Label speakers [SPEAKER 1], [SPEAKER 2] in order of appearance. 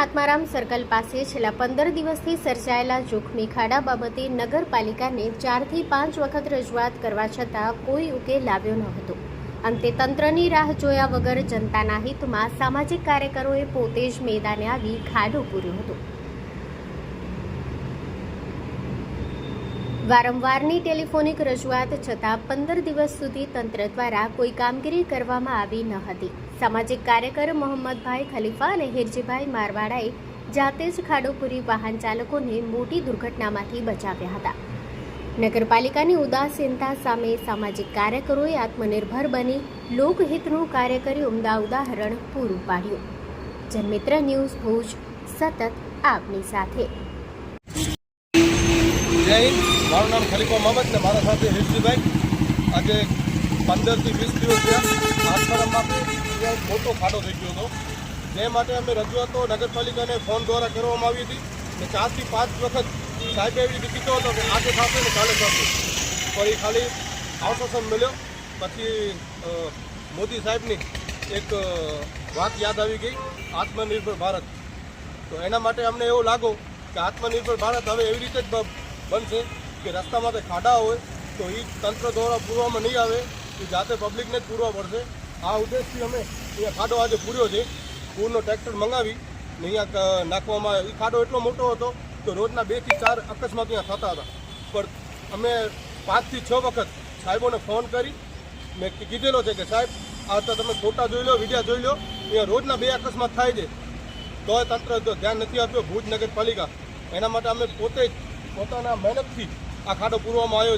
[SPEAKER 1] Atmaram circle પાસે છેલ્લા 15 દિવસથી સર્જાયેલા જોખમી ખાડા બાબતે નગરપાલિકાને 4 થી 5 વખત રજૂઆત કરવા છતાં કોઈ ઉકેલ લાવ્યો ન હતો. અંતે તંત્રની રાહ જોયા વગર જનતાના હિતમાં સામાજિક કાર્યકરોએ પોતે જ મેદાને આવી ખાડો પૂર્યો હતો. વારંવારની ટેલિફોનિક રજૂઆત છતાં 15 દિવસ સુધી તંત્ર દ્વારા કોઈ કામગીરી કરવામાં આવી ન હતી. સામાજિક કાર્યકર મોહમ્મદભાઈ ખલીફા અને હિરજીભાઈ મારવાડાએ જાતે જ ખાડો પૂરી વાહન ચાલકોને મોટી દુર્ઘટનામાંથી બચાવ્યા હતા. નગરપાલિકાની ઉદાસીનતા સામે સામાજિક કાર્યકરોએ આત્મનિર્ભર બની લોકહિતનું કાર્ય કરી ઉમદા ઉદાહરણ પૂરું પાડ્યું. જનમિત્ર ન્યૂઝ ભુજ સતત આપની સાથે.
[SPEAKER 2] જય હિન્દ. મારું નામ ખલીફા મોહમ્મદ ને મારા સાથે હિરજીભાઈ. આજે 15 થી 20 દિવસ થયા આત્મારામમાં મોટો ખાડો થઈ ગયો હતો, જે માટે અમે રજૂઆતો નગરપાલિકાને ફોન દ્વારા કરવામાં આવી હતી કે 4 થી 5 વખત સાહેબે એવી રીતે કીધો હતો કે આજે થશે ને કાલે થશે, પણ એ ખાલી આશ્વાસન મળ્યો. પછી મોદી સાહેબની એક વાત યાદ આવી ગઈ, આત્મનિર્ભર ભારત. તો એના માટે અમને એવું લાગ્યું કે આત્મનિર્ભર ભારત હવે એવી રીતે જ બનશે કે રસ્તામાં તે ખાડા હોય તો એ તંત્ર દ્વારા પૂરવામાં નહીં આવે, એ જાતે પબ્લિકને જ પૂરવા પડશે. આ ઉદ્દેશથી અમે અહીંયા ખાડો આજે પૂર્યો છે. પૂરનો ટ્રેક્ટર મંગાવી ને અહીંયા નાખવામાં આવ્યો. એ ખાડો એટલો મોટો હતો તો રોજના 2 થી 4 અકસ્માત અહીંયા થતા હતા. પણ અમે 5 થી 6 વખત સાહેબોને ફોન કરી મેં કીધેલો છે કે સાહેબ આ તો તમે ફોટા જોઈ લો, વિડીયો જોઈ લો, અહીંયા રોજના 2 અકસ્માત થાય છે, તોય તંત્ર ધ્યાન નથી આપ્યો ભુજ નગરપાલિકા. એના માટે અમે પોતે જ પોતાના મહેનતથી આ ખાડો પૂરવામાં આવ્યો છે.